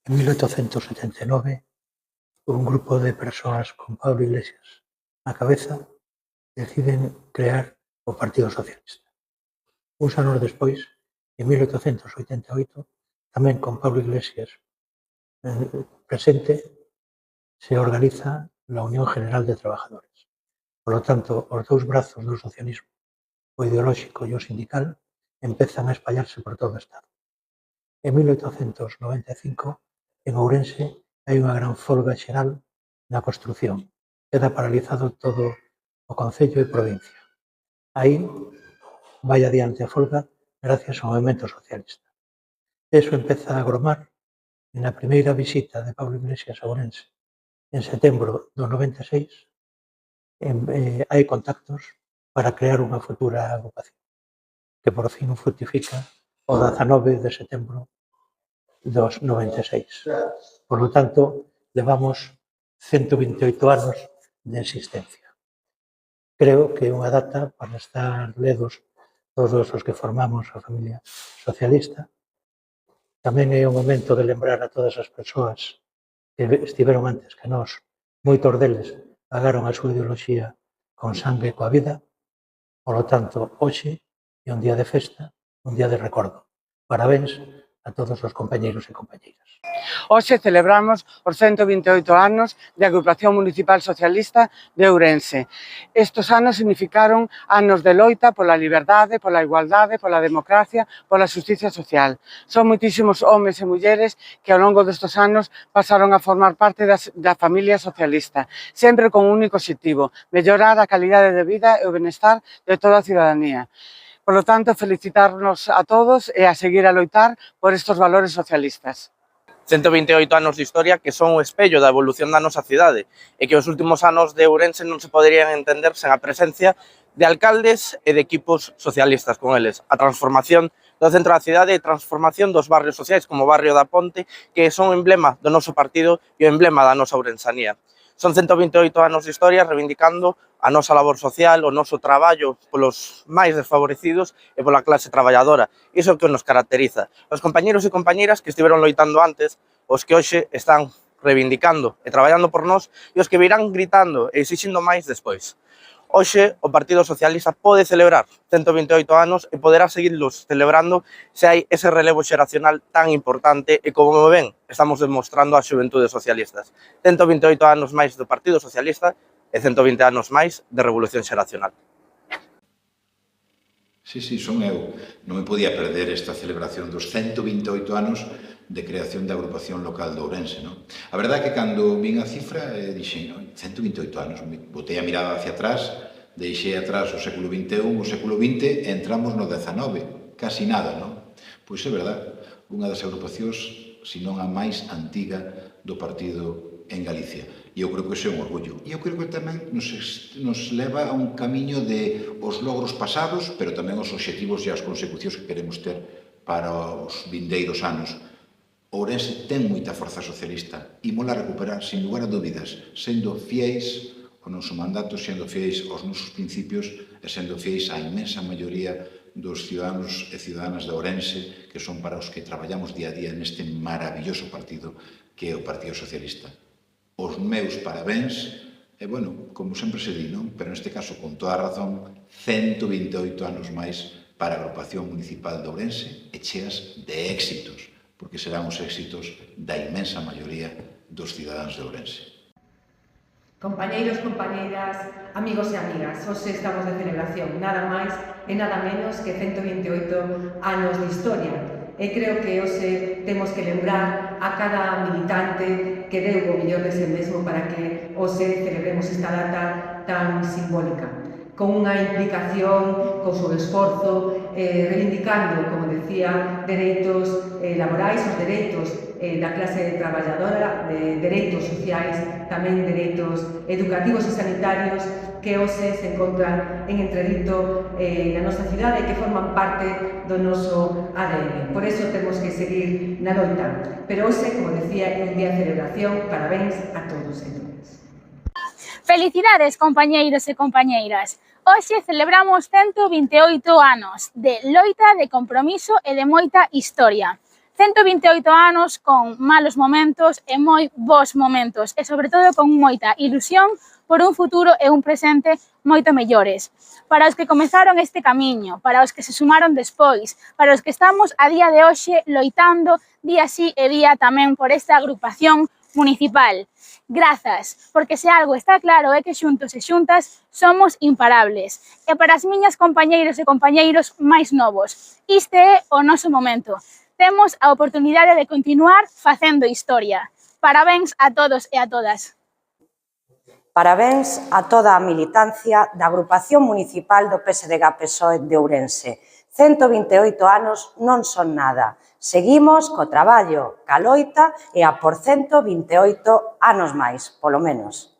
En 1879, un grupo de persoas con Pablo Iglesias á cabeza deciden crear o Partido Socialista. Uns anos despois, en 1888, tamén con Pablo Iglesias presente, se organiza la Unión General de Trabajadores. Por lo tanto, os dous brazos do socialismo, o ideolóxico e o sindical, empezan a espallarse por todo o Estado. En 1895, en Ourense, hai unha gran folga xeral na construción. Queda paralizado todo o concello e provincia. Aí vai adiante a folga gracias ao movimento socialista. Eso empeza a agromar e na primeira visita de Pablo Iglesias a Ourense, en setembro do 96, hai contactos para crear unha futura agrupación, que por fin fructifica o 19 de setembro dos 96. Por lo tanto, levamos 128 anos de existencia. Creo que é unha data para estar ledos todos os que formamos a familia socialista. Tamén é o momento de lembrar a todas as persoas que estiveron antes que nós. Moitos deles pagaron a súa ideoloxía con sangue e coa vida. Por lo tanto, hoxe é un día de festa, un día de recordo. Parabéns a todos os compañeiros e compañeiras. Hoxe celebramos os 128 anos de Agrupación Municipal Socialista de Ourense. Estes anos significaron anos de loita pola liberdade, pola igualdade, pola democracia, pola xusticia social. Son moitísimos homes e mulleres que ao longo destes anos pasaron a formar parte da familia socialista, sempre con un único obxectivo: mellorar a calidade de vida e o benestar de toda a cidadanía. Por lo tanto, felicitarnos a todos e a seguir a loitar por estes valores socialistas. 128 anos de historia que son o espello da evolución da nosa cidade e que os últimos anos de Ourense non se poderían entender sen a presencia de alcaldes e de equipos socialistas con eles. A transformación do centro da cidade e a transformación dos barrios sociais como o barrio da Ponte, que son o emblema do noso partido e o emblema da nosa ourensanía. Son 128 anos de historia reivindicando a nosa labor social, o noso traballo polos máis desfavorecidos e pola clase traballadora. Iso é o que nos caracteriza. Os compañeros e compañeiras que estiveron loitando antes, os que hoxe están reivindicando e traballando por nós e os que virán gritando e exixindo máis despois. Hoxe o Partido Socialista pode celebrar 128 anos e poderá seguirlos celebrando se hai ese relevo xeracional tan importante e, como ven, estamos demostrando a xuventude socialistas. 128 anos máis do Partido Socialista e 120 anos máis de revolución xeracional. Sí, son eu. Non me podía perder esta celebración dos 128 anos de creación da agrupación local de Ourense, non? A verdade é que cando vin a cifra, dixen, 128 anos, botei a mirada hacia atrás, deixei atrás o século XXI, o século XX, e entramos no XIX, casi nada, non? Pois é verdade, unha das agrupacións, se non a máis antiga do partido en Galicia. E eu creo que iso é un orgullo. E eu creo que tamén nos leva a un camiño de os logros pasados, pero tamén os obxectivos e as consecucións que queremos ter para os vindeiros anos. Ourense ten moita forza socialista e mola recuperar, sin lugar a dúbidas, sendo fiéis ao noso mandato, sendo fiéis aos nosos principios e sendo fiéis á inmensa maioría dos ciudadanos e ciudadanas de Ourense, que son para os que traballamos día a día neste maravilloso partido que é o Partido Socialista. Os meus parabéns, e, bueno, como sempre se di, non? Pero neste caso, con toda a razón, 128 anos máis para a agrupación municipal de Ourense e cheas de éxitos, porque serán os éxitos da inmensa maioría dos cidadáns de Ourense. Compañeiros, compañeiras, amigos e amigas, hoxe estamos de celebración, nada máis e nada menos que 128 anos de historia. E creo que hoxe temos que lembrar a cada militante que deu o millor de si mesmo para que hoxe celebremos esta data tan simbólica, con unha implicación, con seu esforzo, reivindicando, como decía, dereitos laborais, os dereitos da clase traballadora, de dereitos sociais, tamén dereitos educativos e sanitarios que hoxe se encontran en entredito na nosa cidade e que forman parte do noso ADN. Por eso temos que seguir na loita. Pero hoxe, como decía, é un día de celebración. Parabéns a todos e todas. Felicidades, compañeiros e compañeiras. Hoxe celebramos 128 anos de loita, de compromiso e de moita historia. 128 anos con malos momentos e moi bons momentos e, sobre todo, con moita ilusión por un futuro e un presente moito mellores. Para os que comezaron este camiño, para os que se sumaron despois, para os que estamos a día de hoxe loitando día sí e día tamén por esta agrupación municipal. Grazas, porque se algo está claro é que xuntos e xuntas somos imparables. E para as miñas compañeiros e compañeiros máis novos, este é o noso momento. Temos a oportunidade de continuar facendo historia. Parabéns a todos e a todas. Parabéns a toda a militancia da Agrupación Municipal do PSDG-PSOE de Ourense. 128 anos non son nada. Seguimos co traballo, ca loita e a por 128 anos máis, polo menos.